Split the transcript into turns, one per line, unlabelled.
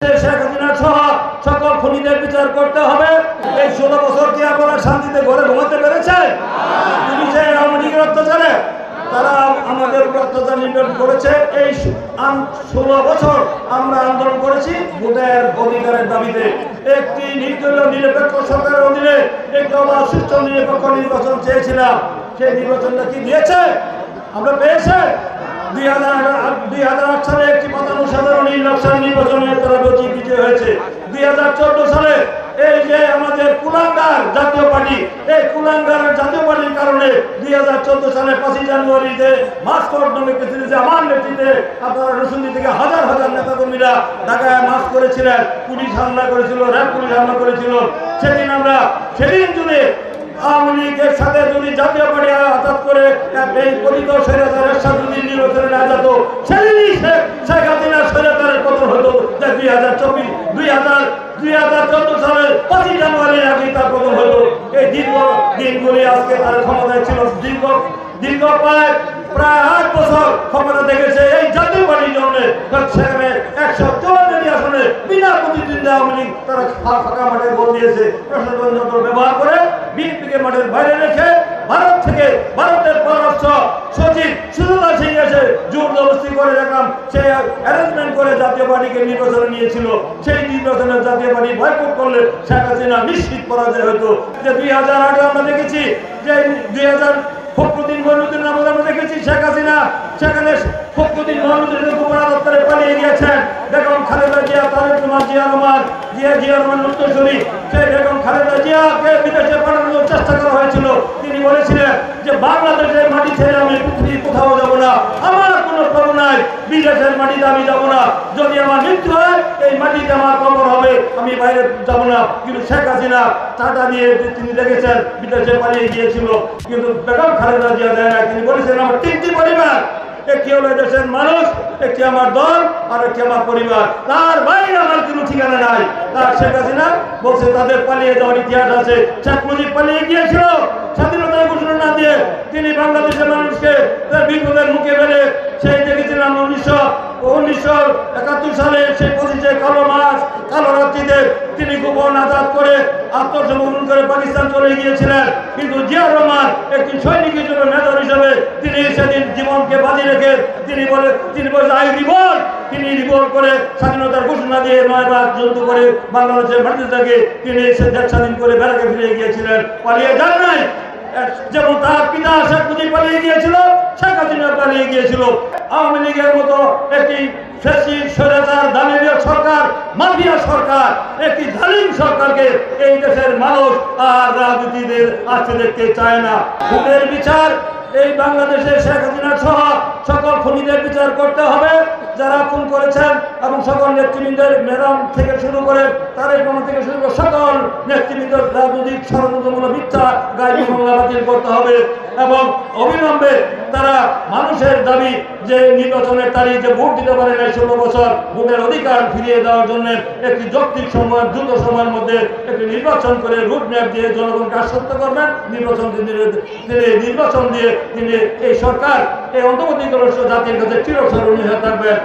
শেখ হাসিনা সহ সকল খুনিদের বিচার করতে হবে। এই 16 বছর কি আপনারা শান্তিতে ঘরে ঘুমাতে পেরেছেন? পুলিশের আওয়ামী লীগের অত্যাচারে তারা আমাদের উপর অত্যাচার নির্যাতন করেছে। এই 16 বছর আমরা আন্দোলন করেছি ভোটের অধিকারের দাবিতে। একটি নির্দলীয় নিরপেক্ষ সরকারের অধীনে একটি সুষ্ঠু নিরপেক্ষ নির্বাচন চেয়েছিলাম। সেই নির্বাচনটা কি দিয়েছে? আমরা পেয়েছে। 2008 সালে একটি 55 ইলেকশন নির্বাচনে তারা বিজয়ী হয়েছে। 2014 সালে এই যে আমাদের কুলাঙ্গার জাতীয় পার্টি, এই কুলাঙ্গার জাতীয় পার্টির কারণে 2014 সালে 5 জানুয়ারিতে মাস্কট নামে যে আমার নেতৃত্বে আপনারা রসুন্দি থেকে হাজার হাজার নেতাকর্মীরা ঢাকায় মাস্ক করেছিলেন, পুলিশ হামলা করেছিল, র্যাব পুলিশ হামলা করেছিল। সেদিন জুড়ে আওয়ামী লীগের সাথে যদি জাতীয় পার্টি আঘাত করে এই পতিত স্বৈরাচারের সাথে যদি নির্বাচনে না যেত, সেদিনই শেখ হাসিনার স্বৈরাচারের পতন হতো। 2014 সালের 5 জানুয়ারির আগে তার পতন হতো। এই দীর্ঘ দিনগুলি আজকে তার ক্ষমতায় ছিল। দীর্ঘ প্রায় 8 বছর ক্ষমতা দেখেছে এই জাতীয় পার্টির জন্য। সেখানে 154 আসনে বিনা প্রতিদ্বন্দ্বিতা আওয়ামী লীগ তারা ফাঁকা মাঠে ভোট দিয়েছে। প্রশাসন যন্ত্র ব্যবহার করে বিএনপিকে মাঠের বাইরে রেখে ভারতের পররাষ্ট্র সচিব সুজতা সিং এসে জোর জবরদস্তি করে রাখলাম সেই অ্যারেঞ্জমেন্ট করে জাতীয় পার্টিকে নির্বাচনে নিয়েছিল। সেই নির্বাচনে জাতীয় পার্টি বয়কট করলে শেখ হাসিনা নিশ্চিত পরাজয় হতো। যে 2008 আমরা দেখেছি যে 2000 ফখরুদ্দিন মইনুদ্দিন আমরা দেখেছি শেখ হাসিনা সেখানে ফখরুদ্দিন মইনুদ্দিন গোপন দপ্তরে পালিয়ে গিয়েছেন। বেগম খালেদা জিয়া, তারেক রহমান, জিয়া রহমান উত্তরসূরি, সেই বেগম খালেদা জিয়াকে বিদেশে পাঠানোর চেষ্টা করা হয়েছিল। তিনি বলেছিলেন যে বাংলাদেশের মাটি ছেড়ে আমি পৃথিবীর কোথাও যাব না, আমার কোনো প্রভু নাই, বিদেশের মাটিতে আমি যাব না। যদি আমার মৃত্যু হয় এই মাটিতে আমার কবর হবে, আমি বাইরে যাব না। কিন্তু শেখ হাসিনা টাটা দিয়ে তিনি দেখেছেন বিদেশে পালিয়ে গিয়েছিল, কিন্তু বেগম খালেদা জিয়া দেয় না। তিনি বলেছেন আমার 3টি পরিবার, একটি হলো দেশের মানুষ, একটি আমার দল, আর একটি আমার পরিবার, তার বাইরে আমার কোনো ঠিকানা নাই। তার শেখ হাসিনা বলছে তাদের পালিয়ে যাওয়ার ইতিহাস আছে। শেখ মুজিব পালিয়ে গিয়েছিল স্বাধীনতার ঘোষণা না দিয়ে। তিনি বাংলাদেশের মানুষকে তার বিপদের মুখে ফেলে সেই দেখেছিলাম 1971 সালে সেই 25 কালো রাত্রিতে তিনি গোপন আজাদ করে আত্মসমর্পণ করে পাকিস্তান চলে গিয়েছিলেন। কিন্তু জিয়া রহমান একটি সৈনিক হিসেবে মেজর হিসেবে তিনি সেদিন জীবনকে বাজি রেখে তিনি বলে আই রিভোল্ট, তিনি রিভোল্ট করে স্বাধীনতার ঘোষণা দিয়ে 9 বার যুদ্ধ করে বাংলাদেশের মাটিতে থেকে তিনি দেশ স্বাধীন করে বেড়াকে ফিরে গিয়েছিলেন, পালিয়ে যান নাই। যেমন তার পিতা শেখ মুজিব পালিয়ে গিয়েছিল, শেখ হাসিনা পালিয়ে গিয়েছিল। আওয়ামী লীগের মতো একটি সরকার, মাফিয়া সরকার, একটি জালিম সরকারকে এই দেশের মানুষ আর রাজনীতিদের আসতে দেখতে চায় না। খুনের বিচার এই বাংলাদেশে শেখ হাসিনা সহ সকল খুনিদের বিচার করতে হবে যারা খুন করেছেন, এবং সকল নেতৃবৃন্দের ম্যাডাম থেকে শুরু করে তারেক রহমান থেকে শুরু করে সকল নেতৃবৃন্দের রাজনৈতিক ষড়যন্ত্রমূলক মিথ্যা গায়েবী মামলা বাতিল করতে হবে। এবং অবিলম্বে তারা মানুষের দাবি যে নির্বাচনের তারিখ যে ভোট দিতে পারে না 16 বছর ভোটের অধিকার ফিরিয়ে দেওয়ার জন্য একটি যৌক্তিক সময়, দ্রুত সময়ের মধ্যে একটি নির্বাচন করে রুটম্যাপ দিয়ে জনগণকে আশ্বস্ত করবেন। নির্বাচন দিয়ে তিনি এই সরকার এই অন্তর্বর্তীকালীন জাতির কাছে চিরস্মরণীয় হয়ে থাকবেন।